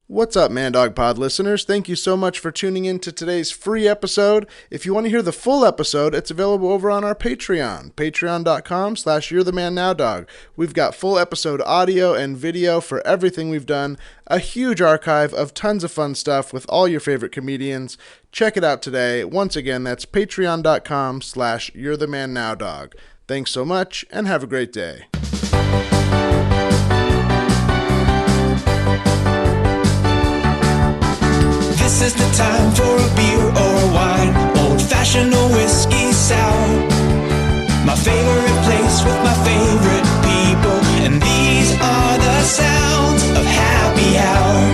What's up, Man Dog Pod listeners? Thank you so much for tuning in to today's free episode. If you want to hear the full episode, it's available over on our Patreon, patreon.com/YourTheManNowDog. We've got full episode audio and video for everything we've done, a huge archive of tons of fun stuff with all your favorite comedians. Check it out today. Once again, that's patreon.com/YourTheManNowDog. Thanks so much, and have a great day. This is the time for a beer or a wine, old-fashioned or whiskey sour. My favorite place with my favorite people, and these are the sounds of happy hour.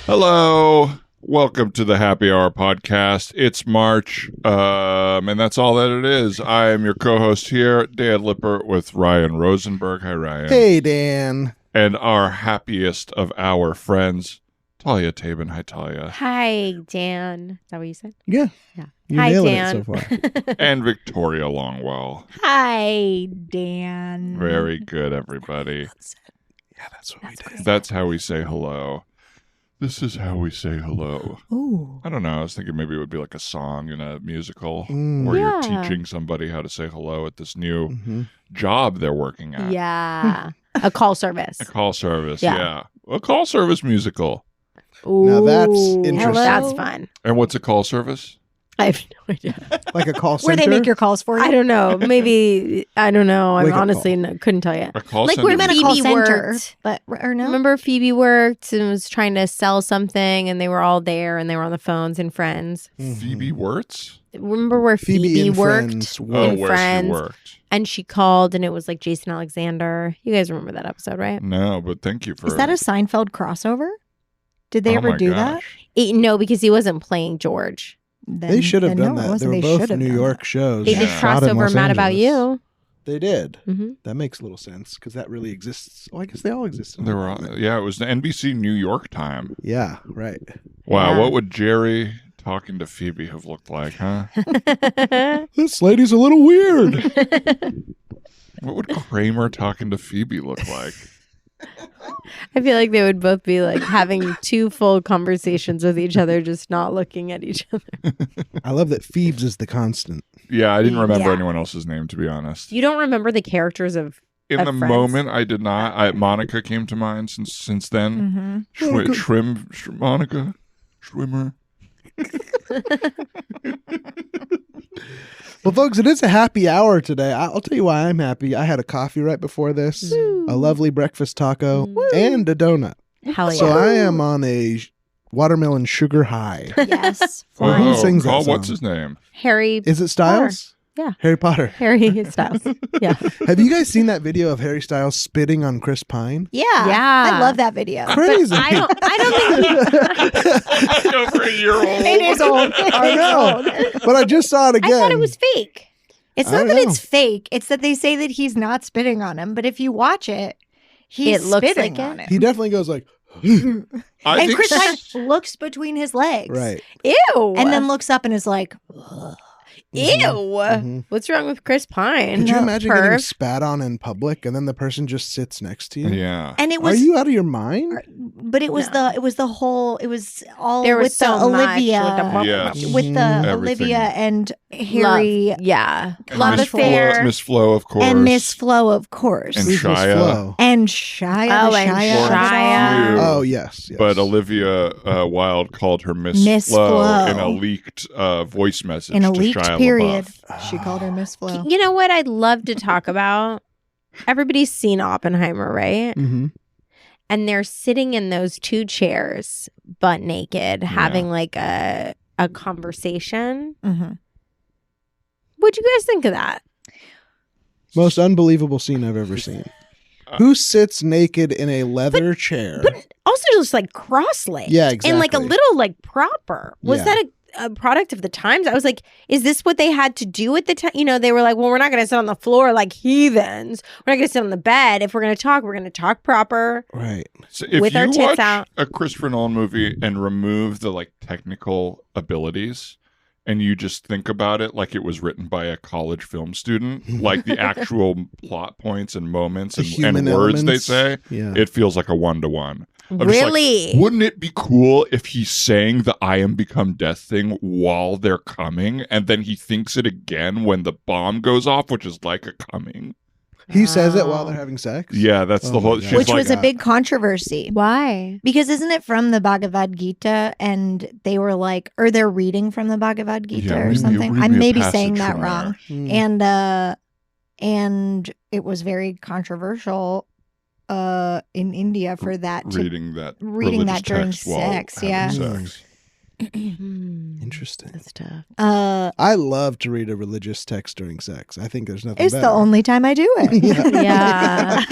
Hello, welcome to the Happy Hour podcast. It's March, and that's all that it is. I am your co-host here, Dan Lipper, with Ryan Rosenberg. Hi, Ryan. Hey, Dan. And our happiest of our friends, Talia Tabin. Hi, Talia. Hi, Dan. Is that what you said? Yeah. You're Hi, nailing Dan. it so far. And Victoria Longwell. Hi, Dan. Very good, everybody. Yeah, that's what we did. That's how we say hello. This is how we say hello. Ooh. I don't know. I was thinking maybe it would be like a song in a musical Mm. where Yeah. you're teaching somebody how to say hello at this new job they're working at. Yeah. A call service. A call service, Yeah. yeah. A call service musical. Now that's Ooh, interesting. That's fun. And what's a call service? I have no idea. Like a call center? Where they make your calls for you? I don't know. Maybe, I don't know. I Wake-up honestly couldn't tell you. A call Like center. where I'm at a Phoebe call center, worked. but or no? Remember Phoebe worked and was trying to sell something and they were all there and they were on the phones and Friends. Phoebe Wirtz? Remember where Phoebe and worked? Friends Oh, worked. where Friends. she worked. And she called and it was like Jason Alexander. You guys remember that episode, right? No, but thank you for Is that a Seinfeld crossover? Did they Oh ever my do that? gosh. No, because he wasn't playing George. They should have done no, it that. They wasn't. were They both should have New done York that. shows. They Yeah. did shot in crossover Los Mad About Angeles. You. They did. hmm That makes a little sense because that really exists. Well, I guess they all exist. in There the were, moment. yeah, it was the NBC New York time. Yeah, right. Wow, Yeah. what would Jerry talking to Phoebe have looked like, huh? This lady's a little weird. What would Kramer talking to Phoebe look like? I feel like they would both be like having two full conversations with each other, just not looking at each other. I love that Phoebes is the constant. Yeah, I didn't remember Yeah. anyone else's name, to be honest. You don't remember the characters of In of the Friends. moment, I did not. Monica came to mind since then. Monica, Schwimmer. Well, folks, it is a happy hour today. I'll tell you why I'm happy. I had a coffee right before this, a lovely breakfast taco, and a donut. Hell yeah. So I am on a watermelon sugar high. Yes. Whoa, Who sings that Carl, song? what's his name? Harry Is it Styles? Yeah. Harry Potter. Harry Styles. Yeah. Have you guys seen that video of Harry Styles spitting on Chris Pine? Yeah. Yeah. I love that video. Crazy. I don't think Over a year old. It is old. I know. But I just saw it again. I thought it was fake. It's I not that know. it's fake. It's that they say that he's not spitting on him. But if you watch it, he's It looks spitting like on it. him. He definitely goes like, I And think Chris Pine looks between his legs. right. Ew. And then looks up and is like, "Ugh." Ew. Mhm. What's wrong with Chris Pine? Could you imagine getting Perv. spat on in public and then the person just sits next to you? Yeah. and it Are was, you out of your mind? but it was the whole, it was all There was with the so much Olivia, with the bubble Yes. wrap. with the Mhm. Olivia and Love. Harry Yeah. And Love Miss affair. Flo, Miss Flo, of course. and Miss Flo, of course, And Who's Miss Shia. Flo? and Shia. Oh, the and Shia. of it Shia. all. Oh, yes. But Olivia Wilde called her Miss Miss Flo Flo. in a leaked voice message In a to leaked Shia period, LaBeouf. she called her Miss Flo. You know what I'd love to talk about? Everybody's seen Oppenheimer, right? Mm-hmm. And they're sitting in those two chairs, butt naked, having like a conversation. Mm-hmm. What'd you guys think of that? Most unbelievable scene I've ever seen. Who sits naked in a leather chair? But also just like cross-legged. Yeah, And like a exactly. little like proper. Was Yeah. that a product of the times? I was like, is this what they had to do at the time? You know, they were like, well, we're not going to sit on the floor like heathens. We're not going to sit on the bed. If we're going to talk proper. Right. So if With you our tits watch out. a Christopher Nolan movie and remove the like technical abilities, and you just think about it like it was written by a college film student, like the actual plot points and moments The and human words elements. they say, Yeah. it feels like a 1-to-1. Really? Wouldn't it be cool if he's saying the I am become death thing while they're coming, and then he thinks it again when the bomb goes off, which is like a coming? He says it while they're having sex? Yeah, that's Oh the whole. my God. She's Which like, was a big controversy. Why? Because isn't it from the Bhagavad Gita, and they were like, or they're reading from the Bhagavad Gita Yeah, or read me- something? read I me a may be passage saying that from wrong. Mm. And it was very controversial in India for that to reading that that during text while sex. having Yeah. sex. Interesting. That's tough. I love to read a religious text during sex. I think there's nothing It's better. the only time I do it. Yeah.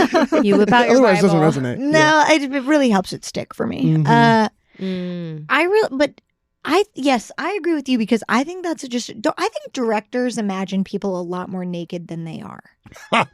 You whip out your Otherwise, it Bible. doesn't resonate. No, it really helps it stick for me. Mhm. Yes, I agree with you, because I think that's I think directors imagine people a lot more naked than they are. Yeah,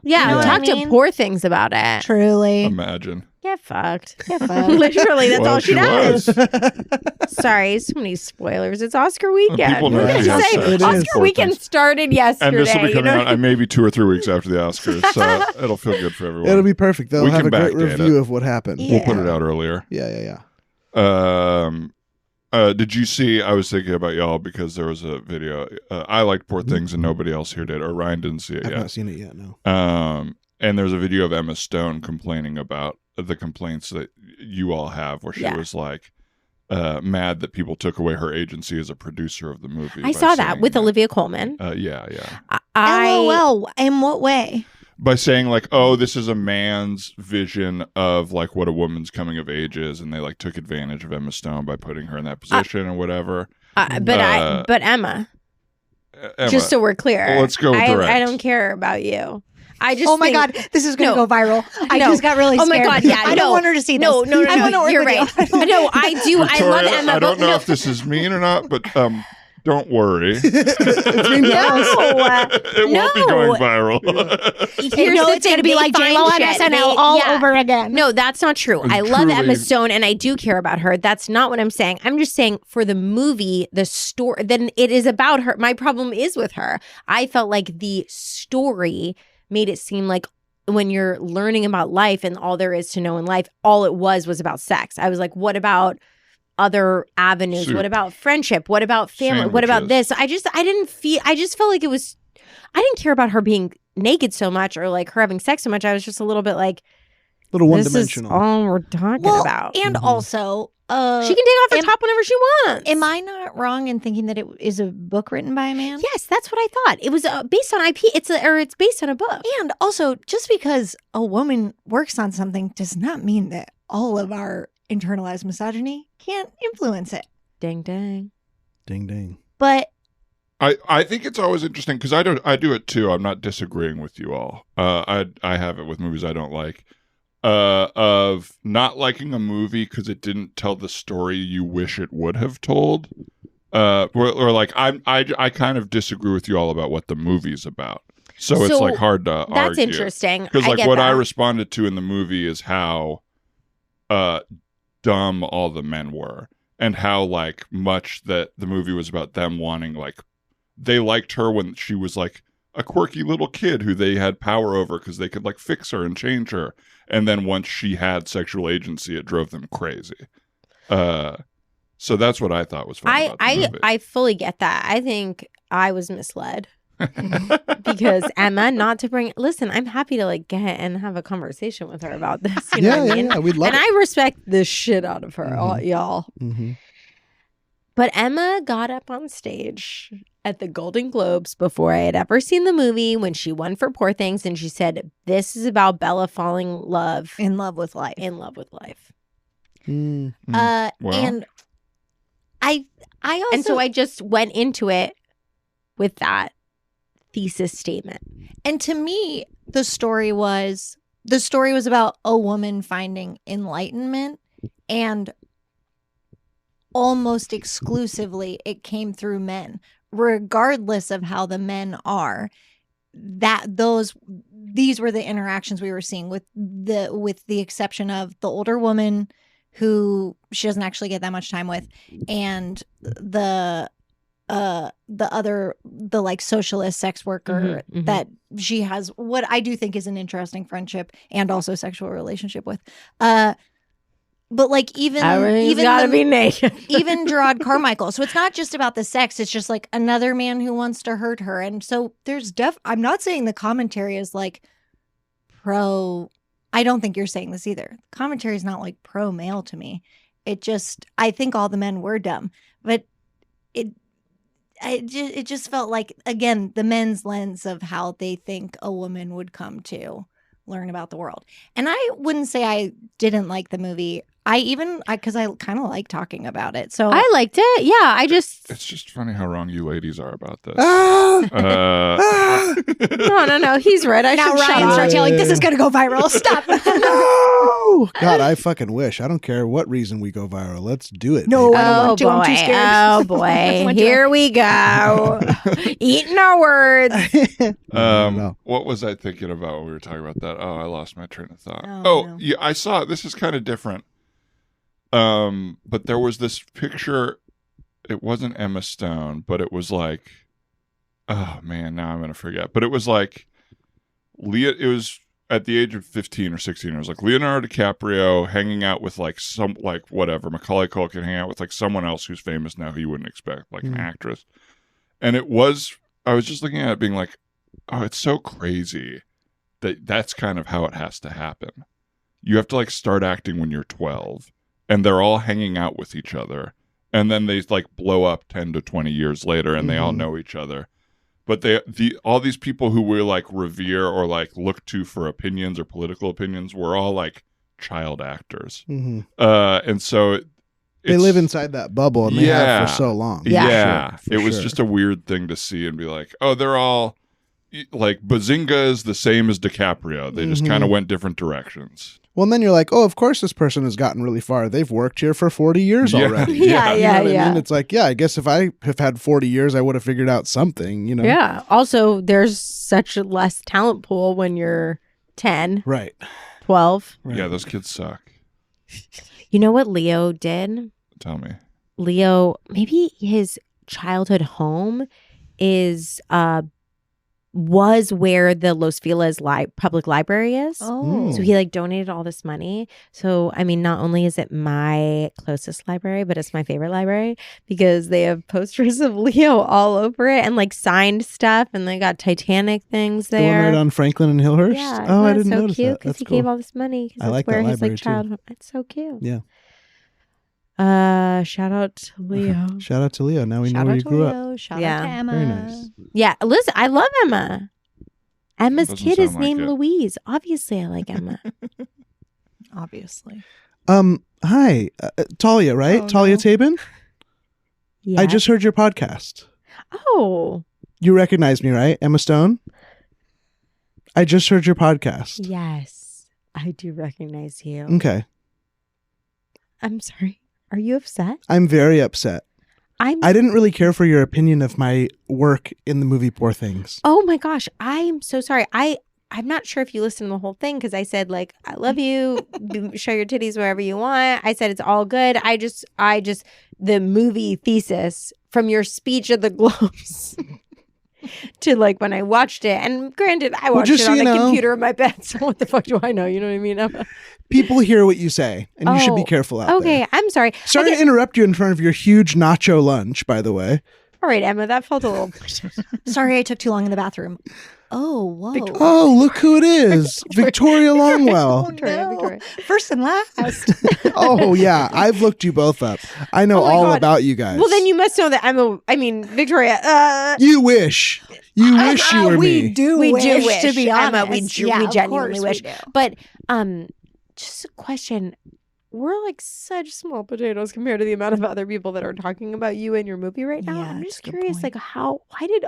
You know what talk I to mean? poor things about it. Truly. Imagine. Get fucked. Yeah, fuck. Literally, that's Well, all she she does. was. Sorry, so many spoilers. It's Oscar weekend. People know What did she I has say? sex. It is. Oscar weekend started yesterday. And this will be coming you know? out maybe 2 or 3 weeks after the Oscars, so it'll feel good for everyone. It'll be perfect. They'll We have can a great backdate review it. of what happened. Yeah. We'll put it out earlier. Yeah. Did you see? I was thinking about y'all because there was a video. I liked Poor Things and nobody else here did, or Ryan didn't see it I've yet. not seen it yet, no. And there's a video of Emma Stone complaining about the complaints that you all have, where she was like mad that people took away her agency as a producer of the movie. I by saw that saying with Olivia Colman. Yeah. LOL. In what way? By saying like, oh, this is a man's vision of like what a woman's coming of age is, and they like took advantage of Emma Stone by putting her in that position and whatever. But Emma, Emma, just so we're clear, well, let's go direct. I don't care about you. I just Oh my think- God, this is going to No. go viral. I No. just got really Oh scared. my God, yeah, I don't want her to see this. No, I want to work you're with right. you. No, I do. I love Victoria, Emma. I don't but know if this is mean or not, but don't worry. It's being balanced. It won't be going viral. Here's No, the it's going to thing, be like they J-Lo on find shit. SNL all Yeah. over again. No, that's not true. I love Truly. Emma Stone and I do care about her. That's not what I'm saying. I'm just saying for the movie, the story, then it is about her. My problem is with her. I felt like the story made it seem like when you're learning about life and all there is to know in life, all it was about sex. I was like, what about other avenues? Soup. What about friendship? What about family? What about this? I just felt like it was, I didn't care about her being naked so much or like her having sex so much. I was just a little bit like, little this is one-dimensional. all we're talking about. And also, She can take off her top whenever she wants. am I not wrong in thinking that it is a book written by a man? Yes, that's what I thought. It was based on IP. It's based on a book. And also, just because a woman works on something does not mean that all of our internalized misogyny can't influence it. Ding dang. Ding, ding. But I think it's always interesting because I do it too. I'm not disagreeing with you all. I have it with movies I don't like. Of not liking a movie because it didn't tell the story you wish it would have told. Or like I kind of disagree with you all about what the movie's about. So it's like hard to argue. That's interesting. Because like get what I that. responded to in the movie is how dumb all the men were, and how like much that the movie was about them wanting, like they liked her when she was like a quirky little kid who they had power over because they could like fix her and change her, and then once she had sexual agency it drove them crazy. So that's what I thought was fun about the movie. I fully get that. I think I was misled. Because Emma, not to bring listen, I'm happy to like get and have a conversation with her about this. You know what I mean? Yeah, we'd love and it. I respect the shit out of her, all, y'all. Mm-hmm. But Emma got up on stage at the Golden Globes before I had ever seen the movie when she won for Poor Things, and she said, "This is about Bella falling in love with life. in love with life." Mm. Well. And I also And so I just went into it with that thesis statement. And to me, the story was about a woman finding enlightenment, and almost exclusively it came through men, regardless of how the men are. These were the interactions we were seeing with the exception of the older woman who she doesn't actually get that much time with, and the the like socialist sex worker Mhm, mhm. that she has what I do think is an interesting friendship and also sexual relationship with. But like Everything's even gotta be naked. even Gerard Carmichael. So it's not just about the sex. It's just like another man who wants to hurt her. And so there's I'm not saying the commentary is like pro. I don't think you're saying this either. Commentary is not like pro male to me. It just, I think all the men were dumb, but it just felt like, again, the men's lens of how they think a woman would come to learn about the world. And I wouldn't say I didn't like the movie. Because I kind of like talking about it. So I liked it. Yeah, It's just funny how wrong you ladies are about this. Ah! Uh, no. He's right. I now should shut Ryan up. starts yelling, "This is going to go viral. Stop." No! God, I fucking wish. I don't care what reason we go viral. Let's do it. No, baby. I don't Oh want to. I'm too boy! scared. Oh boy! Here we go. Eating our words. No. What was I thinking about when we were talking about that? Oh, I lost my train of thought. Oh, no. Yeah, I saw it. This is kind of different. But there was this picture. It wasn't Emma Stone, but it was like, oh man, now I'm gonna forget. But it was like, it was at the age of 15 or 16. It was like Leonardo DiCaprio hanging out with like Macaulay Culkin hanging out with like someone else who's famous now who you wouldn't expect, like an actress. And I was just looking at it being like, oh, it's so crazy that's kind of how it has to happen. You have to like start acting when you're 12. And they're all hanging out with each other. And then they like blow up 10 to 20 years later and they all know each other. But all these people who we like revere or like look to for opinions or political opinions were all like child actors. Mhm. And so They live inside that bubble and they have for so long. Yeah. For It was sure. just a weird thing to see and be like, oh, they're all like Bazinga is the same as DiCaprio. They just kind of went different directions. Well, and then you're like, oh, of course this person has gotten really far. They've worked here for 40 years Yeah. already. Yeah, You know what I yeah. mean? It's like, yeah, I guess if I have had 40 years, I would have figured out something, you know? Yeah. Also, there's such a less talent pool when you're 10, Right. 12. Right. Yeah, those kids suck. You know what Leo did? Tell me. Leo, maybe his childhood home was where the Los Feliz public library is. Oh. So he like donated all this money. So, I mean, not only is it my closest library, but it's my favorite library because they have posters of Leo all over it and like signed stuff. And they got Titanic things The one there. right on Franklin and Hillhurst? Yeah. Oh, I isn't didn't that so notice cute that. because That's he cool. gave all this money. 'Cause I that's like that where his library, like too. child. It's so cute. Yeah. Shout out to Leo. Shout out to Leo. Now we know Shout where out you to grew up. Leo. Shout Yeah. out to Emma. Very nice. Yeah, listen, I love Emma. Emma's Doesn't kid is sound like named it. Louise. Obviously, I like Emma. Obviously. Hi, Talia, right? Oh, Talia no. Tabin? Yeah. I just heard your podcast. Oh, You recognize me, right? Emma Stone? I just heard your podcast. yes. I do recognize you. Okay. I'm sorry. Are you upset? I'm very upset. I didn't really care for your opinion of my work in the movie Poor Things. Oh my gosh. I'm so sorry. I'm not sure if you listened to the whole thing because I said like I love you. Show your titties wherever you want. I said it's all good. I just the movie thesis from your speech at the Globes to like when I watched it. And granted, I watched just it so on you a know- computer in my bed. So what the fuck do I know? You know what I mean? People hear what you say, and you should be Oh, careful out Okay, there. I'm sorry. Sorry to interrupt you in front of your huge nacho lunch, by the way. All right, Emma, that felt a little. Sorry I took too long in the bathroom. Oh, whoa. Oh, look who it is. Victoria Longwell. Victoria, No. Victoria. First and last. Oh, yeah. I've looked you both up. I know Oh my all God. about you guys. Well, then you must know that Victoria. You wish. You wish you were we me. do We wish, do wish, to be honest. Emma. We Yeah, of genuinely course wish. we do. But just a question. We're like such small potatoes compared to the amount of other people that are talking about you and your movie right now. Yeah, I'm that's just a good curious, point. like why did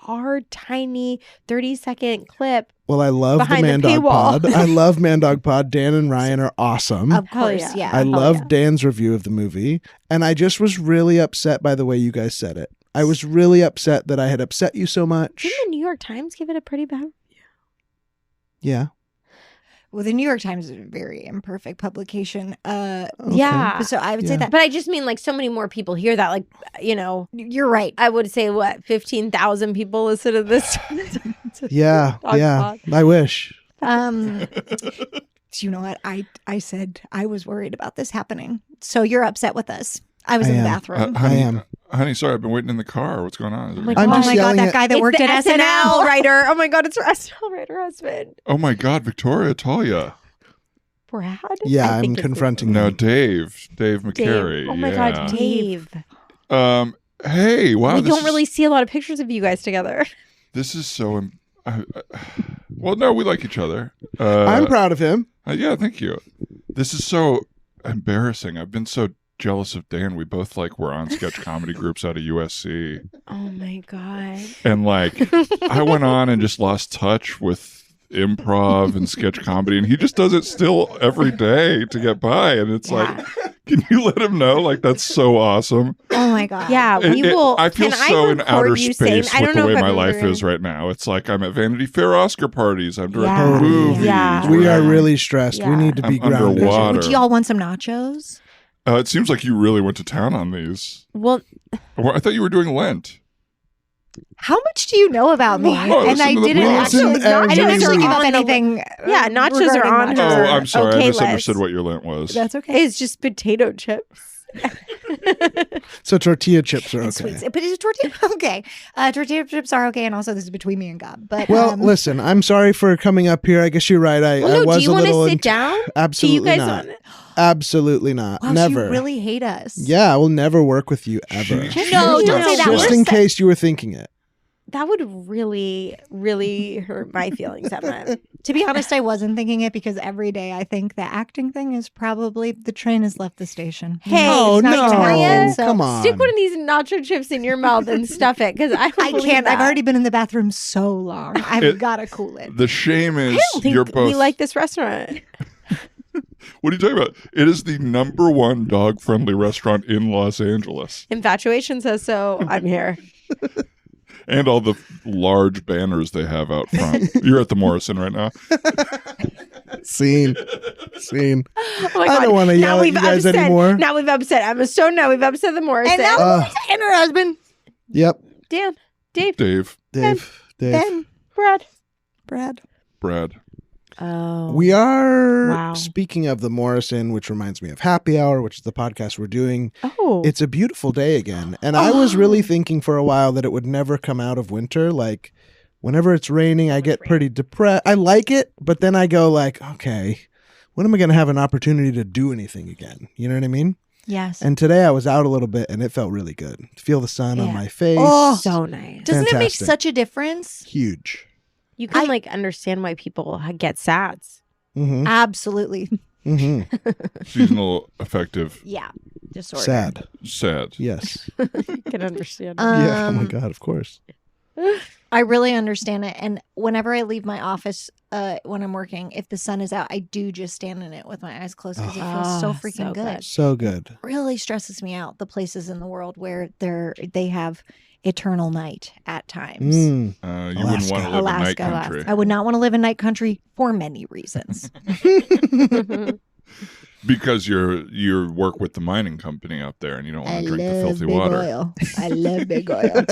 our tiny 30-second clip? Well, I love the Behind the Man Dog paywall. Pod. I love Man Dog Pod. Dan and Ryan are awesome. Of Hell course, yeah. yeah. I hell love yeah. Dan's review of the movie. And I just was really upset by the way you guys said it. I was really upset that I had upset you so much. Didn't the New York Times give it a pretty bad? Yeah. Well, the New York Times is a very imperfect publication. Yeah. So I would say Yeah. that. But I just mean like so many more people hear that. Like, you know, You're right. I would say what, 15,000 people listen to this. Yeah. Dog Yeah. pod. I wish. You know what? I said I was worried about this happening. So you're upset with us. I was I in the am. bathroom. I am. Honey, sorry, I've been waiting in the car. What's going on? Is my it- I'm Oh just my God, yelling that at- guy that It's worked the at SNL SNL. writer. Oh my God, it's her SNL writer husband. Oh my God, Victoria, Talia. Brad? Yeah, I I'm think it's confronting No, him. Dave Dave. McCary. Oh my yeah. God, Dave. Hey, wow. We this don't is- really see a lot of pictures of you guys together. This is so. Well, no, we like each other. I'm proud of him. Yeah, thank you. This is so embarrassing. I've been so jealous of Dan. We both were on sketch comedy groups out of USC, Oh my God. and I went on and just lost touch with improv and sketch comedy, and he just does it still every day to get by. And it's Yeah. can you let him know? That's so awesome. Oh my God. Yeah, we will. I feel can so in record outer you saying- space I with don't the know way if my I've life ever- is right now. It's like I'm at Vanity Fair Oscar parties. I'm directing Yeah. movies. Yeah. We are we're- really stressed. We Yeah. need to be I'm grounded. underwater. Would y'all want some nachos? It seems like you really went to town on these. Well, I thought you were doing Lent. How much do you know about me? Oh, and I listen to the didn't pod. actually, Listen I didn't every actually give week. up On the- anything. Yeah, nachos are on regarding her. Oh, nachos. I'm sorry. Okay, I misunderstood Les. what your Lent was. That's okay. it's just potato chips. So tortilla chips are And okay. sweets. But is tortilla okay? Tortilla chips are okay, and also this is between me and God. But Well, listen, I'm sorry for coming up here. I guess you're right. I Well, no, was do you a want little to sit down? Absolutely Do you guys not. want? Absolutely not. wow, Never. so you really hate us. Yeah, I will never work with you ever. She- No, don't say that. Just We're in sa- case you were thinking it. That would really, really hurt my feelings, Emma. To be honest, I wasn't thinking it because every day I think the acting thing is probably the train has left the station. Hey, Oh, It's not no. gonna happen, so Come on. Stick one of these nacho chips in your mouth and stuff it, because I don't I believe can't. that. I've already been in the bathroom so long. I've It- got to cool it. The shame is I don't think you're both. we like this restaurant. What are you talking about? It is the #1 dog-friendly restaurant in Los Angeles, Infatuation says so. I'm here. and all the large banners they have out front. You're at the Morrison right now. Scene. Oh my I God. don't wanna Now yell at we've you guys upset- anymore. Now we've upset Emma Stone. Now we've upset the Morrison. And now and her husband, Yep. Dan, Dave, Dave, Dave. Ben, Brad. Brad. Oh. We are Wow. speaking of the Morrison, which reminds me of Happy Hour, which is the podcast we're doing. Oh. It's a beautiful day again. And I was really thinking for a while that it would never come out of winter. Like whenever it's raining, I get pretty depressed. I like it, but then I go okay, when am I going to have an opportunity to do anything again? You know what I mean? yes. And today I was out a little bit and it felt really good. Feel the sun on Yeah. my face. Oh. so nice. Doesn't it make fantastic. such a difference? Huge. You can understand why people get SADs. Mm-hmm. Absolutely. Mm-hmm. Seasonal affective Yeah. Disorder. sad. Yes. You can understand. Yeah. Oh my God. Of course. I really understand it. And whenever I leave my office when I'm working, if the sun is out, I do just stand in it with my eyes closed because it feels so Oh, freaking so good. good. So good. Really stresses me out the places in the world where they have eternal night at times. Mm. You wouldn't want to live in night Alaska. country. I would not want to live in night country for many reasons. Because you work with the mining company up there and you don't want to drink the filthy water. Oil. I love big oil.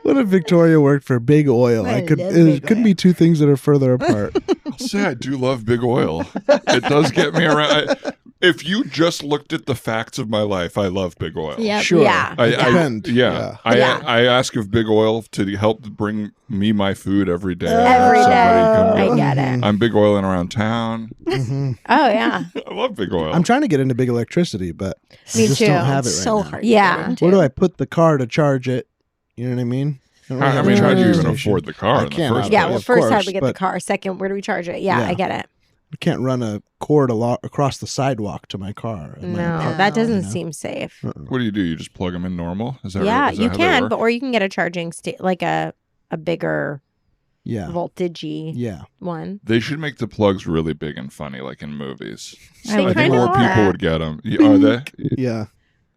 What if Victoria worked for Big Oil? I love It Big couldn't Oil. be two things that are further apart. I'll say I do love big oil. It does get me around. If you just looked at the facts of my life, I love big oil. Yep. Sure. Yeah. I Depend. yeah. Yeah. I ask of big oil to help bring me my food every day. Every Somebody day. come I get- get it. I'm big oiling around town. Mhm. Oh, yeah. I love big oil. I'm trying to get into big electricity, but Me I just too. don't have it It's right so now. hard. Yeah. To get into. Where do I put the car to charge it? You know what I mean? don't really I have mean, a how do you charging even station. afford the car I in the can't, first Yeah, place? well, of first, how course, do we get the but- car? Second, where do we charge it? Yeah, Yeah. I get it. I can't run a cord across the sidewalk to my car. in my No, apartment, that doesn't you know? seem safe. What do? You just plug them in normal? Is that Yeah, right? Is that you how they can, work? but or you can get a charging like a bigger Yeah. voltagey Yeah. one. They should make the plugs really big and funny, like in movies. I They would I think kinda more are. people would get them. Are they? Yeah.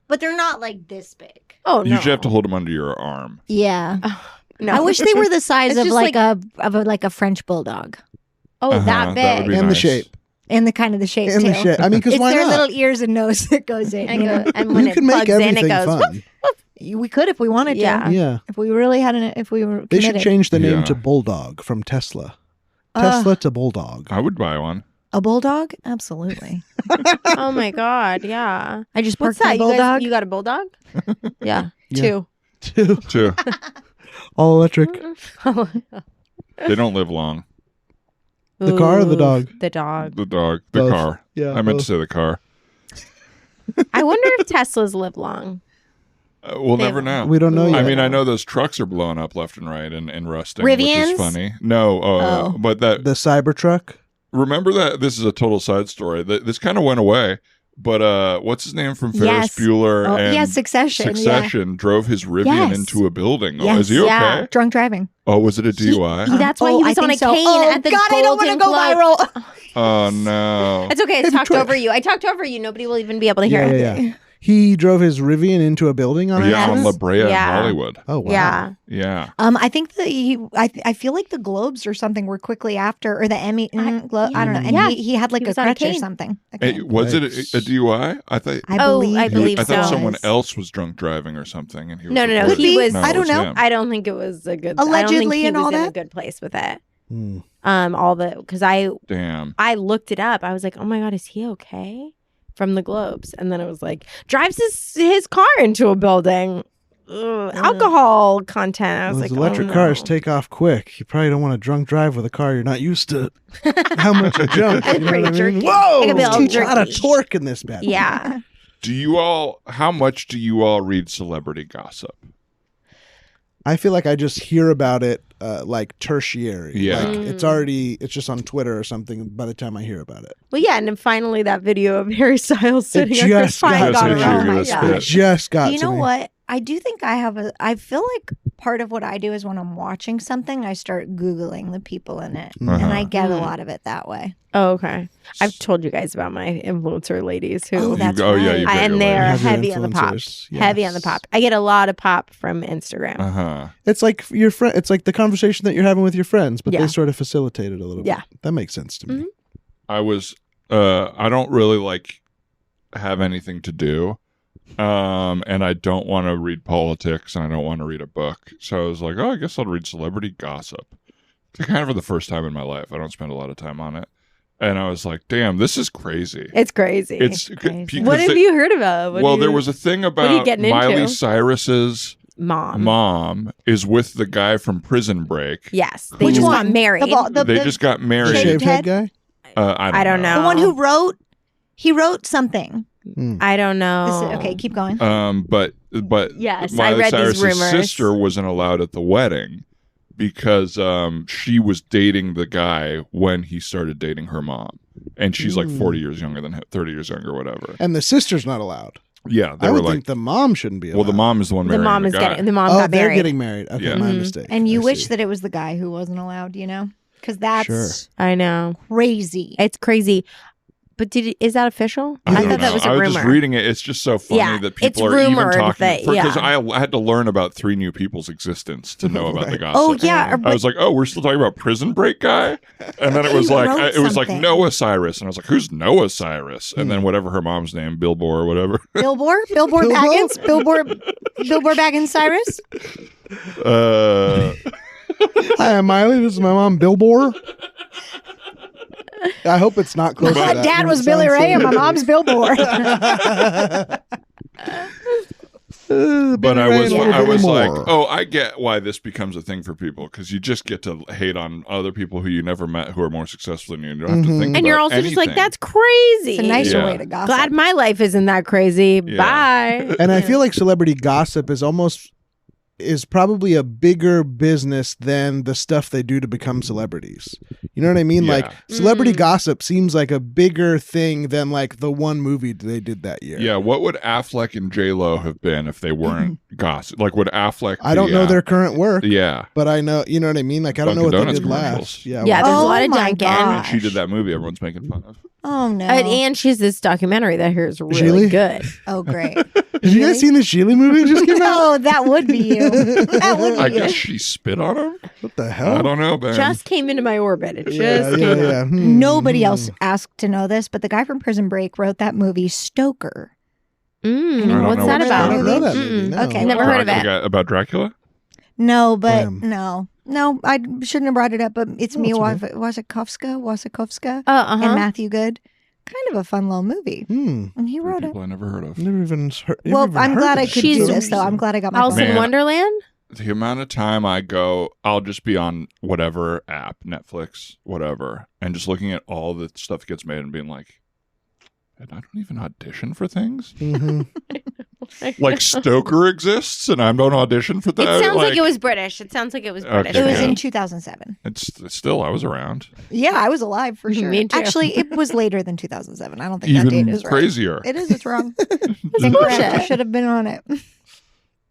But they're not like this big. Oh, You no. should have to hold them under your arm. Yeah. No. I wish they were the size It's of just like a French bulldog. Oh, that That would big. be And the nice. shape. And the kind of the shape And too. the shape. I mean, because It's why their not? little ears and nose that goes in. And, you know? and when You it can make plugs in, everything it goes. fun. We could if we wanted Yeah. to. Yeah. If we really had if we were They should committed. change the name Yeah. to Bulldog from Tesla. Tesla to Bulldog. I would buy one. A bulldog? Absolutely. Oh my god, yeah. I just What's parked my that? You, bulldog. you got a bulldog? Yeah. Yeah. 2. Too. All electric. They don't live long. The car or the dog? The dog. The dog. The Both. car. Yeah. I meant to both. say the car. I wonder if Teslas live long. We'll They- never know. We don't know Ooh. yet. I mean, I know those trucks are blowing up left and right and rusting, which Rivians? is funny. No, Oh. but that The Cybertruck. remember that this is a total side story. This kind of went away, but what's his name from Ferris Yes. Bueller Oh, and yeah, Succession. Succession drove his Rivian Yes. into a building. Oh, Yes. is he okay? Yeah. Drunk driving. Oh, was it a DUI? That's why Oh, he I was on a think so. cane Oh, at the God, I don't want to Golden go Globe. viral. Oh no. It's okay. I talked over you. I talked over you. Nobody will even be able to hear Yeah, it. yeah, yeah. He drove his Rivian into a building on Yeah, on accident? La Brea Yeah. in Hollywood. Oh, wow. Yeah. Yeah. I think that I feel like the Globes or something were quickly after, or the Emmy Globe. I don't know. And Yeah. he had like He a was on a crutch or cane. something. Hey, was it a DUI? I thought. I Oh, believe. I believe I thought so. someone else was drunk driving or something, and he was No, no, no. reported. He was. No, I it don't was know. him. I don't think it was a good. Allegedly I don't think he and was all in a that? good place with it. Hmm. All the because I Damn. looked it up. I was like, oh my god, is he okay? From the Globes, and then it was like drives his car into a building. Alcohol content. I was Those like, electric oh, no. cars take off quick. You probably don't want to drunk drive with a car you're not used to. How much it jumps? You know Pretty what I mean? jerky. Whoa! It could be all There's a lot of jerky. torque in this bad boy. Yeah. How much do you all read celebrity gossip? I feel like I just hear about it like tertiary. Yeah. Like it's just on Twitter or something by the time I hear about it. Well, yeah, and then finally that video of Harry Styles sitting on Chris just Pine got got to me. around. Oh my It God. just got You to know me. what? I do think I feel like part of what I do is when I'm watching something, I start Googling the people in it. Uh-huh. And I get a lot of it that way. Oh, okay. I've told you guys about my influencer ladies who Oh, that's yeah, right. you've got your and they are Have your heavy on the pop. influencers, Heavy on the yes. pop. I get a lot of pop from Instagram. Uh-huh. It's like your friend. It's like the conversation that you're having with your friends, but Yeah. they sort of facilitate it a little Yeah. bit. That makes sense to me. I don't really like have anything to do. And I don't want to read politics and I don't want to read a book. So I was like, I guess I'll read celebrity gossip. It's kind of for the first time in my life. I don't spend a lot of time on it. And I was like, damn, this is crazy. It's crazy. It's crazy. because what have they- you heard about? What well, do you- there was a thing are you about getting Miley into? Cyrus's mom. mom is with the guy from Prison Break. Yes, they Which just one? got married. They just got The married. Shaved shaved head head? guy. I don't know. The one who wrote, he wrote something. I don't know. Okay, keep going. But Yes, I Miley read these Cyrus's rumors. sister wasn't allowed at the wedding because she was dating the guy when he started dating her mom, and she's like 40 years younger than him, 30 years younger, whatever. And the sister's not allowed. Yeah, they I were would like, think the mom shouldn't be allowed. well, the mom is the one the marrying mom the is guy. getting. The mom Oh, got they're married. getting married. Okay, Yeah. my Mhm. mistake. And you I wish see. that it was the guy who wasn't allowed, because that's Sure. I know. crazy. It's crazy. But is that official? I don't thought that know. was a I was rumor. just reading it. It's just so funny Yeah, that it's people are even rumored talking that- because yeah. I had to learn about 3 new people's existence to know about the gossip. Oh yeah, I was like, oh, we're still talking about Prison Break guy, and then it was He like wrote it was like something. Noah Cyrus, and I was like, who's Noah Cyrus? And then whatever her mom's name, Billboard or whatever. Billboard Bilbo? Baggins, Billboard Baggins Cyrus. Hi, I'm Miley. This is my mom, Billboard. I hope it's not close. My to that. dad It was Billy sounds Ray, and my so- mom's Billboard. But I was Billy Ray I was like, Moore. oh, I get why this becomes a thing for people because you just get to hate on other people who you never met who are more successful than you. You don't have to think. And you're about also just like, anything. that's crazy. It's a nicer Yeah. way to gossip. Glad my life isn't that crazy. Yeah. Bye. And I feel like celebrity gossip is probably a bigger business than the stuff they do to become celebrities. You know what I mean? Yeah. Like celebrity gossip seems like a bigger thing than like the one movie they did that year. Yeah, what would Affleck and J-Lo have been if they weren't gossip. Like what Affleck. I don't know their current work. Yeah. But I know, you know what I mean? Like, I don't know what Dunkin' they Donuts did commercials. last. Yeah. Yeah, there's a lot of my Dunkin'. And she gosh. did that movie everyone's making fun of. Oh no. And she has this documentary that I hear is Sheely? really good. Oh great. Have you guys seen the Sheely movie that just came out? No, that would be you. That would I be you. guess she spit on him? What the hell? I don't know, man. Just came into my orbit. It yeah, just yeah, came out. yeah. Nobody else asked to know this, but the guy from Prison Break wrote that movie Stoker. I don't What's know that what about? I don't know that Mm-mm. movie. No. Okay, Never heard of it. About Dracula? No, but Damn. no, I shouldn't have brought it up. But it's Mia it's okay. Wasikowska, Uh-huh. and Matthew Good. Kind of a fun little movie, and he wrote it. People I never heard of. Never even heard. Well, I'm glad I of could it. do She's- this, though. I'm glad I got my Alice phone. in Man. Wonderland? The amount of time I go, I'll just be on whatever app, Netflix, whatever, and just looking at all the stuff that gets made and being like, I don't even audition for things. Mhm. Like Stoker exists, and I don't audition for It that. sounds like it was British. It sounds like it was British. It was Yeah. in 2007. It's still. I was around. Yeah, I was alive for sure. Me too. Actually, it was later than 2007. I don't think that Even date is right. crazier. It is. It's wrong. It's Bullshit. incorrect. I should have been on it.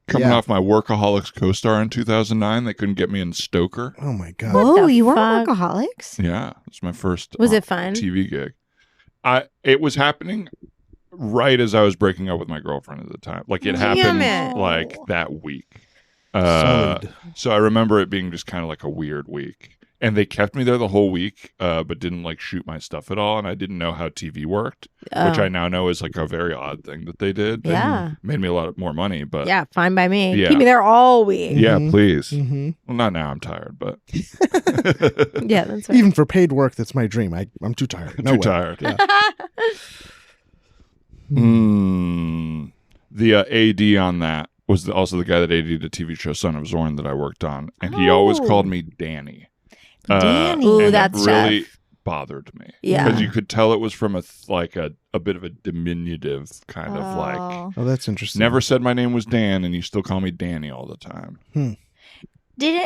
Coming Yeah. off my Workaholics co-star in 2009, they couldn't get me in Stoker. Oh my god. Whoa, the you were fuck? workaholics? Yeah, it was my first. Was it fun? TV gig? It was happening right as I was breaking up with my girlfriend at the time. Like it Damn happened it. like that week. Solid. So I remember it being just kind of like a weird week. And they kept me there the whole week, but didn't like shoot my stuff at all. And I didn't know how TV worked, which Oh. I now know is like a very odd thing that they did. That Yeah. made me a lot more money, but Yeah, fine by me. Yeah. Keep me there all week. yeah, Mhm. please. Mhm. Well, not now. I'm tired, but Yeah, that's right. Even for paid work, that's my dream. I'm too tired. No too way. tired. Yeah. The AD on that was also the guy that AD'd the TV show Son of Zorn that I worked on, and he always Oh. called me Danny. Danny. Ooh, and that's it really tough. bothered me. Yeah. because you could tell it was from a bit of a diminutive kind of like. Oh. Oh, that's interesting. Never said my name was Dan, and you still call me Danny all the time. Did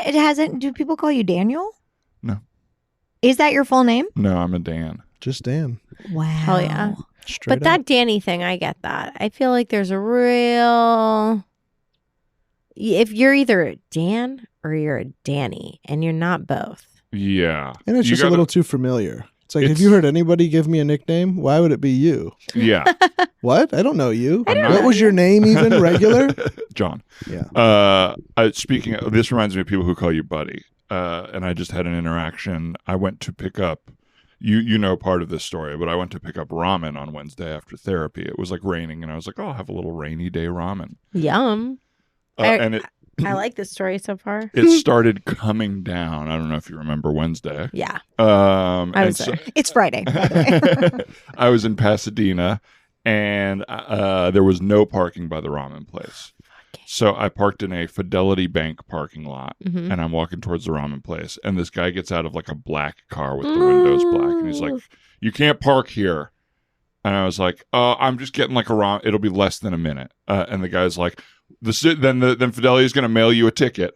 it hasn't do people call you Daniel? No. Is that your full name? No, I'm a Dan. Just Dan. Wow. Hell yeah. Straight But that up. Danny thing, I get that. I feel like there's a real. If you're either a Dan or you're a Danny, and you're not both. Yeah, And it's You just a gotta- little too familiar. It's like, have It's- you heard anybody give me a nickname? Why would it be you? Yeah, What? I don't know you. I'm What not- was your name even? Regular? John. Yeah. Speaking of, this reminds me of people who call you buddy. And I just had an interaction. I went to pick up, you know part of this story, but I went to pick up ramen on Wednesday after therapy. It was like raining, and I was like, oh, I'll have a little rainy day ramen. Yum. And I like this story so far. it started coming down. I don't know if you remember Wednesday. Yeah. I was there. It's Friday, by the way. I was in Pasadena, and there was no parking by the ramen place. So I parked in a Fidelity Bank parking lot, Mhm. and I'm walking towards the ramen place, and this guy gets out of like a black car with the windows black, and he's like, "You can't park here." And I was like, I'm just getting like a ramen. It'll be less than a minute. And the guy's like, then Fidelity's going to mail you a ticket.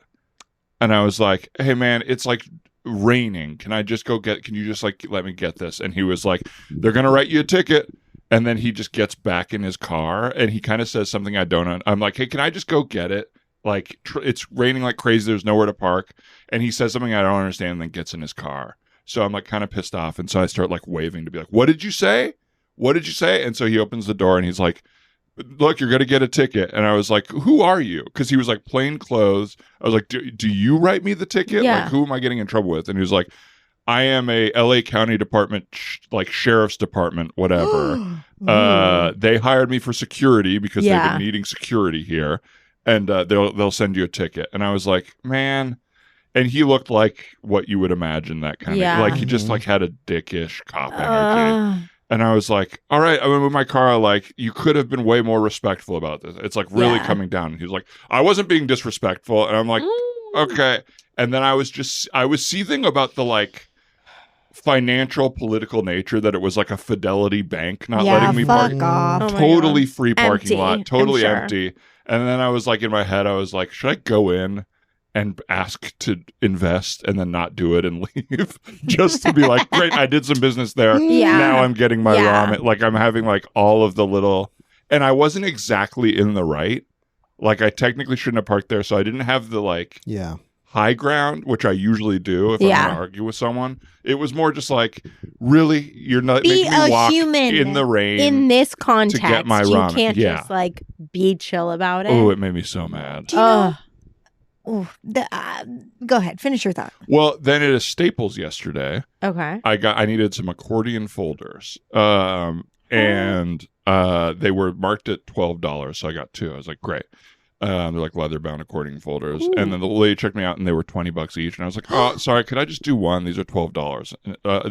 And I was like, hey man, it's like raining. Can you just like let me get this? And he was like, they're going to write you a ticket. And then he just gets back in his car and he kind of says something I don't. I'm like, hey, can I just go get it? Like it's raining like crazy. There's nowhere to park. And he says something I don't understand and then gets in his car. So I'm like kind of pissed off. And so I start like waving to be like, what did you say? What did you say? And so he opens the door and he's like, look, you're going to get a ticket. And I was like, who are you? Because he was like plain clothes. I was like, do you write me the ticket? Yeah. Like, who am I getting in trouble with? And he was like, I am a LA County Department, like Sheriff's Department, whatever. They hired me for security because they've Yeah. been needing security here. And they'll send you a ticket. And I was like, man. And he looked like what you would imagine that kind Yeah. of, like he just like had a dickish cop energy. And I was like, all right, I'm in my car. Like, you could have been way more respectful about this. It's like really Yeah. coming down. And he was like, I wasn't being disrespectful. And I'm like, okay. And then I was seething about the like financial political nature that it was like a Fidelity Bank not letting me park. fuck off. Oh my Totally God. free parking Empty, lot. I'm Totally sure. empty. And then I was like, in my head, I was like, should I go in and ask to invest and then not do it and leave just to be like, great, I did some business there. Yeah. Now I'm getting my Yeah. ramen. Like I'm having like all of the little, and I wasn't exactly in the right, Like I technically shouldn't have parked there, so I didn't have the like Yeah. high ground, which I usually do if I'm Yeah. going to argue with someone. It was more just like, really, you're not Be making me a walk human in the rain. in this context. get my you ramen. can't Yeah. just like be chill about it. Oh, it made me so mad. Do you know? Ugh. Go ahead. Finish your thought. Well, then at a Staples yesterday, Okay. I needed some accordion folders, and they were marked at $12, so I got 2. I was like, great. They're like leather bound accordion folders, and then the lady checked me out, and they were $20 each, and I was like, oh, sorry, could I just do one? These are $12.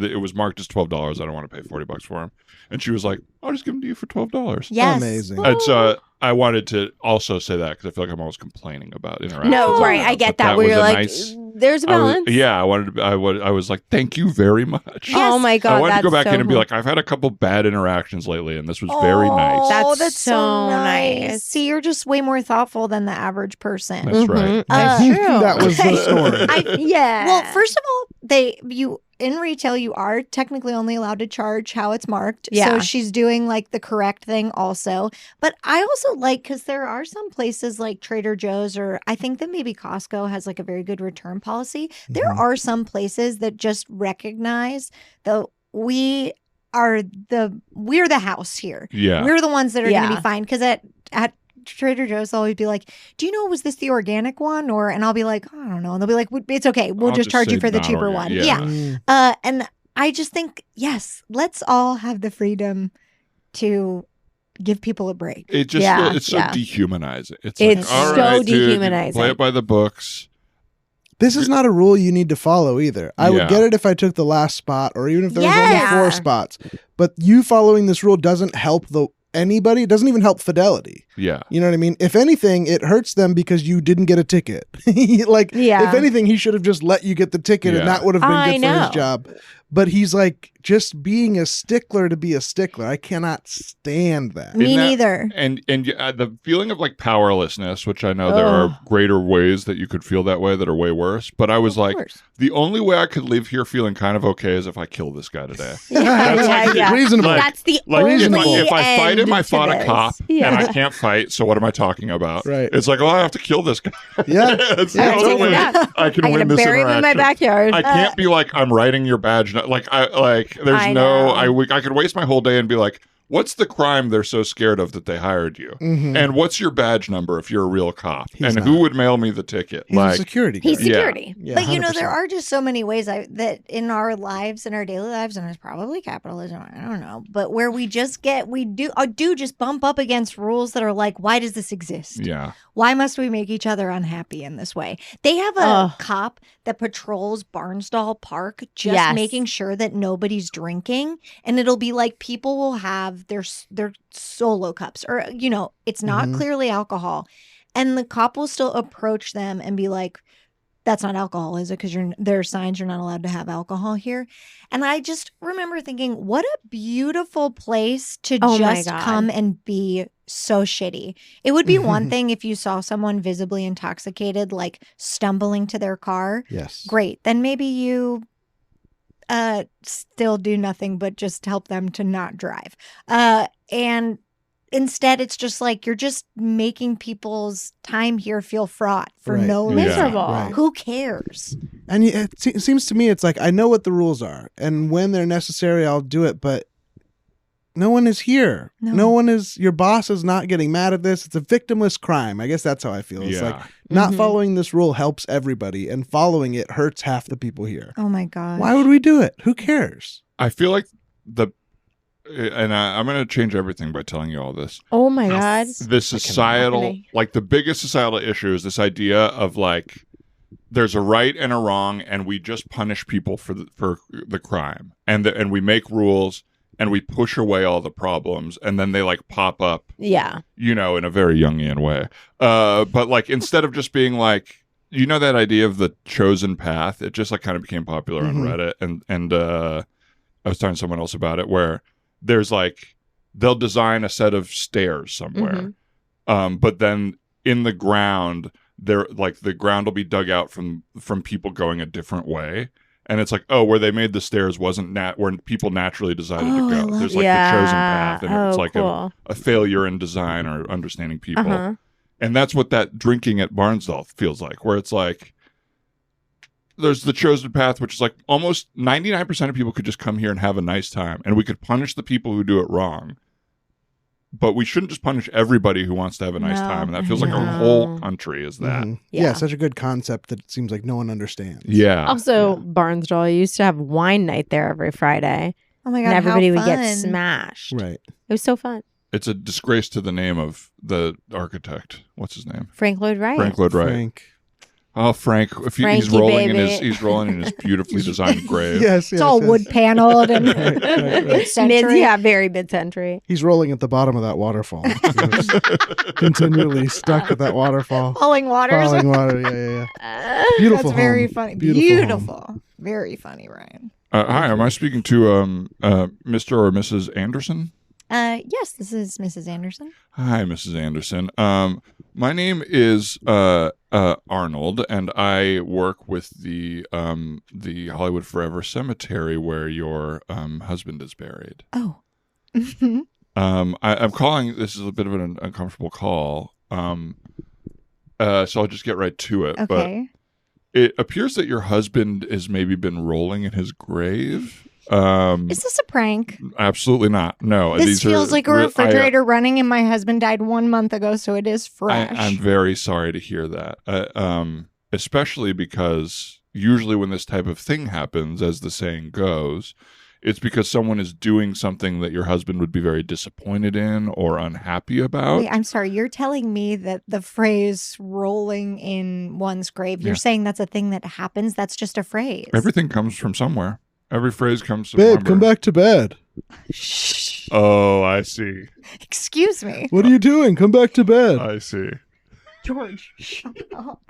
It was marked as $12. I don't want to pay $40 for them, and she was like, I'll just give them to you for $12. Yes. Amazing. It's I wanted to also say that because I feel like I'm always complaining about interactions. No, like right. I get but that. Where was you're a like, nice- there's a I was- balance. yeah, I wanted to. I was like, thank you very much. Oh my god. I wanted to go that's back so in and be cool. like, I've had a couple bad interactions lately, and this was very nice. That's That's so so nice. See, you're just way more thoughtful than the average person. That's right. That's Mhm. true. That was the story. Yeah. Well, first of all, in retail, you are technically only allowed to charge how it's marked. Yeah. So she's doing like the correct thing also. But I also like, because there are some places like Trader Joe's, or I think that maybe Costco has like a very good return policy. There Mhm. are some places that just recognize that we're the house here. Yeah. We're the ones that are going to Yeah. be fined. Because at Trader Joe's, they'll always be like, do you know, was this the organic one? And I'll be like, I don't know. And they'll be like, it's okay. We'll I'll just charge say you for the not cheaper organic. one. Yeah. Yeah. And I just think, yes, let's all have the freedom to give people a break. It just Yeah, it's so yeah. dehumanizing. It's It's like, all so right, dude, you dehumanizing. play it by the books. This is not a rule you need to follow either. I would Yeah. get it if I took the last spot or even if there was Yeah. only 4 spots. But you following this rule doesn't help anybody. It doesn't even help Fidelity. Yeah. You know what I mean? If anything, it hurts them because you didn't get a ticket. Like, Yeah. if anything, he should have just let you get the ticket Yeah. and that would have been I good for know. his job. But he's like, just being a stickler to be a stickler. I cannot stand that. Me Isn't that- neither. And the feeling of like powerlessness, which I know there are greater ways that you could feel that way that are way worse. But I was Of like, course. the only way I could live here feeling kind of okay is if I kill this guy today. Yeah. Reasonable. Like- That's the Like only if I fight him, end I to fought a this. cop, Yeah. and I can't fight. So what am I talking about? Right. It's like, oh, I have to kill this guy. Yeah. It's Yeah, the only take him way down. I can I'm win gonna this bury him in my interaction. backyard. I can't be like, I'm writing your badge. There's I no. know. I could waste my whole day and be like, what's the crime they're so scared of that they hired you? Mhm. And what's your badge number if you're a real cop? He's and who not. would mail me the ticket? He's a Like, security guard. He's security. Yeah, But you know, 100%. there are just so many ways that in our lives, in our daily lives, and it's probably capitalism, I don't know, but where we do just bump up against rules that are like, why does this exist? yeah. Why must we make each other unhappy in this way? They have a Ugh. cop that patrols Barnsdall Park, just Yes. making sure that nobody's drinking. And it'll be like people will have their solo cups, or it's not Mhm. clearly alcohol, and the cop will still approach them and be like, "That's not alcohol, is it? Because there are signs you're not allowed to have alcohol here." And I just remember thinking, what a beautiful place to Oh my just God. come and be so shitty. It would be one thing if you saw someone visibly intoxicated, like stumbling to their car. Yes. Great. Then maybe you still do nothing but just help them to not drive. And instead, it's just like you're just making people's time here feel fraught for Right. no Yeah. reason. Miserable. Right. Who cares? And it seems to me it's like I know what the rules are, and when they're necessary, I'll do it. But no one is here. No. No one is. Your boss is not getting mad at this. It's a victimless crime. I guess that's how I feel. It's Yeah. like not Mhm. following this rule helps everybody, and following it hurts half the people here. Oh my God. Why would we do it? Who cares? I feel like I'm going to change everything by telling you all this. Oh my God. The societal, happening? like the biggest societal issue is this idea of like, there's a right and a wrong, and we just punish people for the crime, and we make rules, and we push away all the problems, and then they like pop up, Yeah. in a very Jungian way. But like instead of just being like, that idea of the chosen path, it just like kind of became popular on Mhm. Reddit, and I was talking to someone else about it, where there's like they'll design a set of stairs somewhere, but then in the ground, the ground will be dug out from people going a different way. And it's like, oh, where they made the stairs wasn't where people naturally decided Oh, to I go. love There's like yeah. the chosen path, and it's like cool. a failure in design or understanding people. Uh-huh. And that's what that drinking at Barnsdall feels like, where it's like, there's the chosen path, which is like almost 99% of people could just come here and have a nice time, and we could punish the people who do it wrong. But we shouldn't just punish everybody who wants to have a nice time. And that feels like our whole country is that. Yeah, such a good concept that it seems like no one understands. Yeah. Also, Barnsdall used to have wine night there every Friday. Oh my God, and everybody how would get fun. smashed. Right. It was so fun. It's a disgrace to the name of the architect. What's his name? Frank Lloyd Wright. Frank Lloyd Wright. Frank. Oh, Frank! If he's Frankie, rolling baby. he's rolling in his beautifully designed grave. Yes, It's all wood paneled and mid-century. Yeah, very mid-century. He's rolling at the bottom of that waterfall. He's continually stuck at that waterfall. Falling waters. Falling water. Yeah. Beautiful. That's very home. funny. Beautiful home. Very funny, Ryan. Hi, am I speaking to Mr. or Mrs. Anderson? Yes, this is Mrs. Anderson. Hi, Mrs. Anderson. My name is Arnold, and I work with the Hollywood Forever Cemetery where your husband is buried. Oh. I'm calling. This is a bit of an uncomfortable call. So I'll just get right to it. Okay. But it appears that your husband has maybe been rolling in his grave. Is this a prank? Absolutely not. No, This these feels are like a refrigerator running, and my husband died 1 month ago, so it is fresh. I'm very sorry to hear that. Especially because usually when this type of thing happens, as the saying goes, it's because someone is doing something that your husband would be very disappointed in or unhappy about. Wait, I'm sorry. You're telling me that the phrase rolling in one's grave, you're saying that's a thing that happens? That's just a phrase. Everything comes from somewhere. Every phrase comes from Babe, somewhere. come back to bed. Shh. Oh, I see. Excuse me. What are you doing? Come back to bed. I see. George, shut up.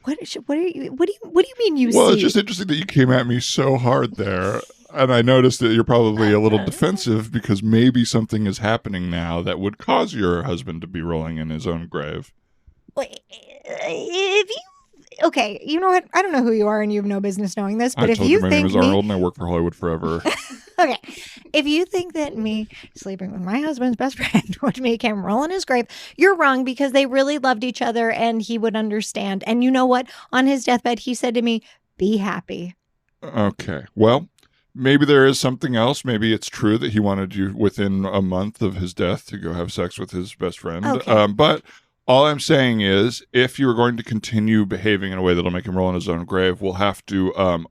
What do you mean you Well, see? it's just interesting that you came at me so hard there. And I noticed that you're probably a little defensive because maybe something is happening now that would cause your husband to be rolling in his own grave. Wait, okay, you know what? I don't know who you are and you have no business knowing this, but I if told you you my think name is Arnold and I work for Hollywood Forever. Okay, if you think that me sleeping with my husband's best friend would make him roll in his grave, you're wrong because they really loved each other and he would understand. And you know what? On his deathbed, he said to me, "Be happy." Okay. Well, maybe there is something else. Maybe it's true that he wanted you within a month of his death to go have sex with his best friend. Okay. But all I'm saying is if you're going to continue behaving in a way that'll make him roll in his own grave, we'll have to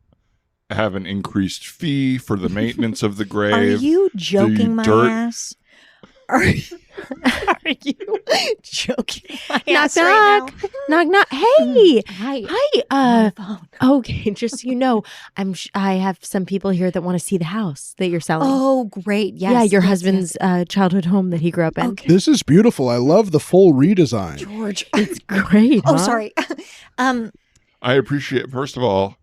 have an increased fee for the maintenance of the grave. Are you joking my dirt- ass? Are you joking my Knock, ass right knock. now? Knock, knock. Hey. Hi. Hi. I'm on the phone. Okay, just so you know, I have some people here that want to see the house that you're selling. Oh, great. Yes. yeah, your yes, husband's childhood home that he grew up in. Okay. This is beautiful. I love the full redesign. George. It's great. Oh, huh? sorry. I appreciate, first of all,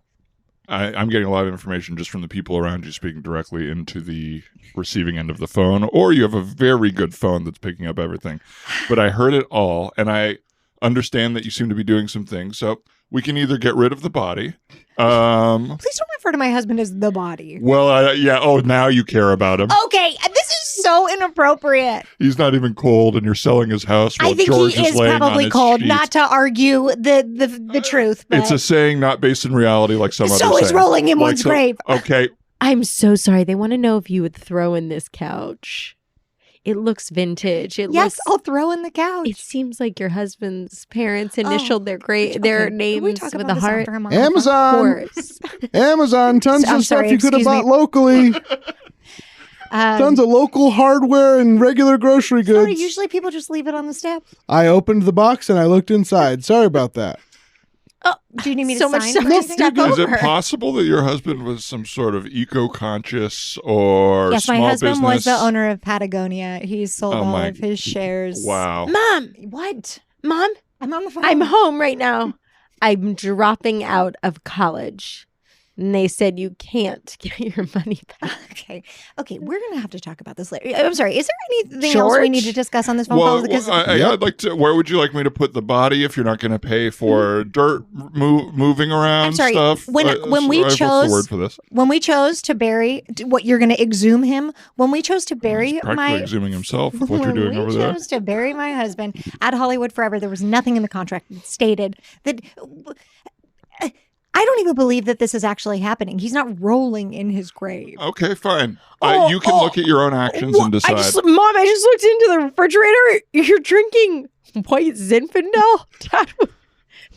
I'm getting a lot of information just from the people around you speaking directly into the receiving end of the phone, or you have a very good phone that's picking up everything. But I heard it all, and I understand that you seem to be doing some things. So we can either get rid of the body. Please don't refer to my husband as the body. Well, yeah. Oh, now you care about him. Okay, this is so inappropriate. He's not even cold, and you're selling his house while I think George he is laying probably on his cold, sheets. not to argue the truth. But It's a saying not based in reality, like some other so is saying. rolling in Like one's some- grave. Okay, I'm so sorry. They want to know if you would throw in this couch. It looks vintage. Yes, looks, I'll throw in the couch. It seems like your husband's parents initialed their Okay, their can we names talk with about a this heart. after I'm on the phone? Amazon. Horse. Amazon. Tons I'm of sorry, stuff you could have excuse me. bought locally. Tons of local hardware and regular grocery goods. Sorry, usually people just leave it on the step. I opened the box and I looked inside. Sorry about that. Oh, do you need me to So much sign stuff for to anything? step is over. it possible that your husband was some sort of eco-conscious or Yes, my small husband business? was the owner of Patagonia. He sold Oh, all my- of his shares. Wow. Mom, What? Mom, I'm on the phone. I'm home right now. I'm dropping out of college. And they said you can't get your money back. Okay, we're gonna have to talk about this later. I'm sorry. Is there anything else we need to discuss on this phone call? Because I'd like to. Where would you like me to put the body if you're not going to pay for dirt moving around I'm sorry. stuff? When we what's chose the word for this? when we chose to bury what you're going to exhume him. When we chose to bury He's practically exhuming himself with what you're doing over there. When we chose to bury my husband at Hollywood Forever, there was nothing in the contract that stated that. I don't even believe that this is actually happening. He's not rolling in his grave. Okay, fine. You can look at your own actions and decide. Mom, I just looked into the refrigerator. You're drinking white Zinfandel? Dad would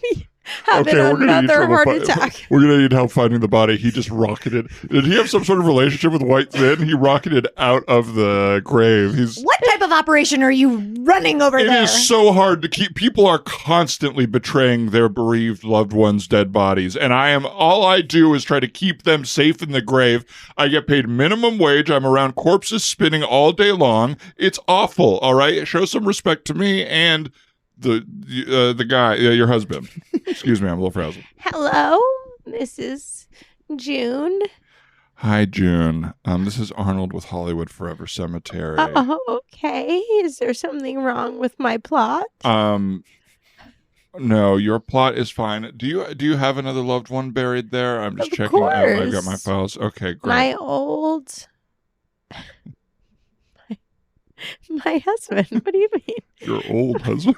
be having another heart attack. We're going to need help finding the body. He just rocketed. Did he have some sort of relationship with White Zin? He rocketed out of the grave. What type of operation are you running over there? It is so hard to keep. People are constantly betraying their bereaved loved ones' dead bodies. And all I do is try to keep them safe in the grave. I get paid minimum wage. I'm around corpses spinning all day long. It's awful. All right. Show some respect to me and the guy, your husband. Excuse me, I'm a little frazzled. Hello, this is June. Hi, June. This is Arnold with Hollywood Forever Cemetery. Oh, okay. Is there something wrong with my plot? No, your plot is fine. Do you have another loved one buried there? I'm just Of checking. course. I've got my files. Okay, great. My husband. What do you mean? Your old husband.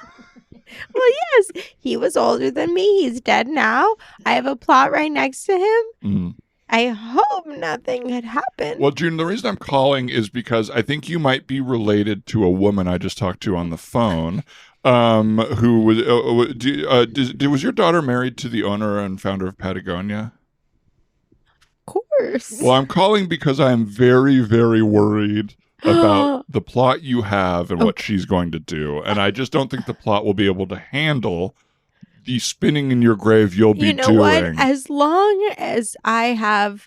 Well, yes, he was older than me. He's dead now. I have a plot right next to him. Mm. I hope nothing had happened. Well, June, the reason I'm calling is because I think you might be related to a woman I just talked to on the phone. Who was your daughter married to the owner and founder of Patagonia? Of course. Well, I'm calling because I'm very, very worried about the plot you have and what she's going to do. And I just don't think the plot will be able to handle the spinning in your grave you'll be doing. You know what? As long as I have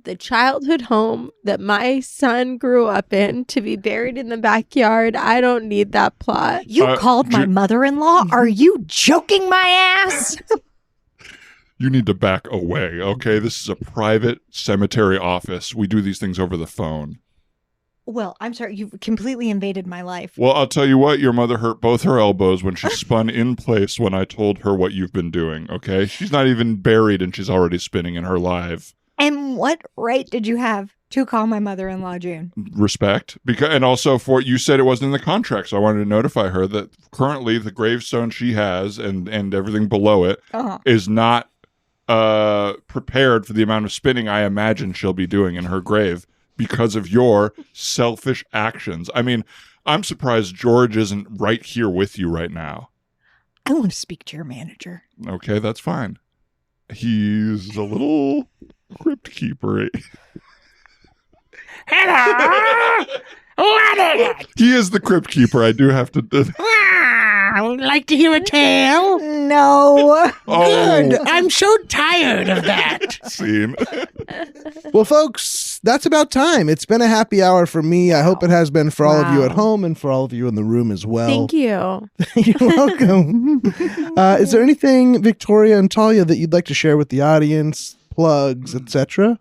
the childhood home that my son grew up in to be buried in the backyard, I don't need that plot. You called my mother-in-law? Are you joking my ass? You need to back away, okay? This is a private cemetery office. We do these things over the phone. Well, I'm sorry. You've completely invaded my life. Well, I'll tell you what. Your mother hurt both her elbows when she spun in place when I told her what you've been doing, okay? She's not even buried and she's already spinning in her live. And what right did you have to call my mother-in-law June? Respect. And also you said it wasn't in the contract, so I wanted to notify her that currently the gravestone she has and everything below it is not prepared for the amount of spinning I imagine she'll be doing in her grave. Because of your selfish actions. I mean, I'm surprised George isn't right here with you right now. I want to speak to your manager. Okay, that's fine. He's a little crypt keeper-y. Hello! What is it? He is the crypt keeper. I do have to... I would like to hear a tale. No. Good. I'm so tired of that. Scene. Well, folks, that's about time. It's been a happy hour for me. I hope it has been for all of you at home and for all of you in the room as well. Thank you. You're welcome. Is there anything, Victoria and Talia, that you'd like to share with the audience? Plugs, etc.?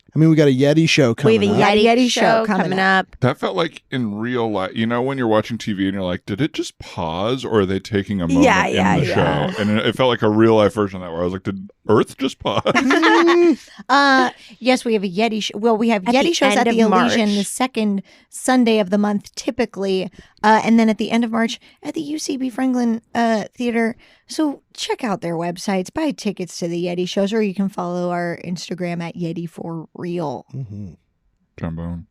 I mean, we got a Yeti show coming We have a up. Yeti show coming up. That felt like in real life, you know, when you're watching TV and you're like, did it just pause or are they taking a moment in the show? And it felt like a real life version of that where I was like, did Earth just pause? Yes, we have a Yeti show. Well, we have Yeti shows at the Elysian the second Sunday of the month, typically. And then at the end of March at the UCB Franklin Theater. So check out their websites, buy tickets to the Yeti shows, or you can follow our Instagram at Yeti4Real. Mm-hmm. Trombone.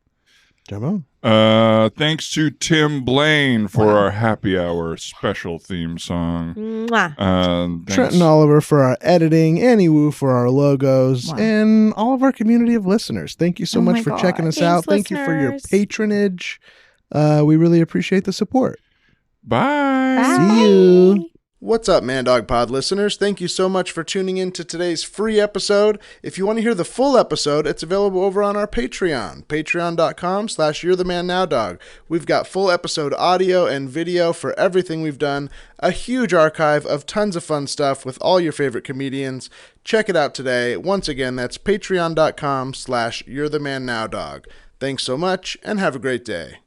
Thanks to Tim Blaine for our happy hour special theme song. Mwah. Trent and Oliver for our editing, Annie Wu for our logos, and all of our community of listeners. Thank you so much for checking us out. Thank you for your patronage. We really appreciate the support. Bye. See you. What's up, Man Dog Pod listeners? Thank you so much for tuning in to today's free episode. If you want to hear the full episode, it's available over on our Patreon, patreon.com/you'rethemanNowDog. We've got full episode audio and video for everything we've done, a huge archive of tons of fun stuff with all your favorite comedians. Check it out today. Once again, that's patreon.com/you'rethemanNowDog. Thanks so much, and have a great day.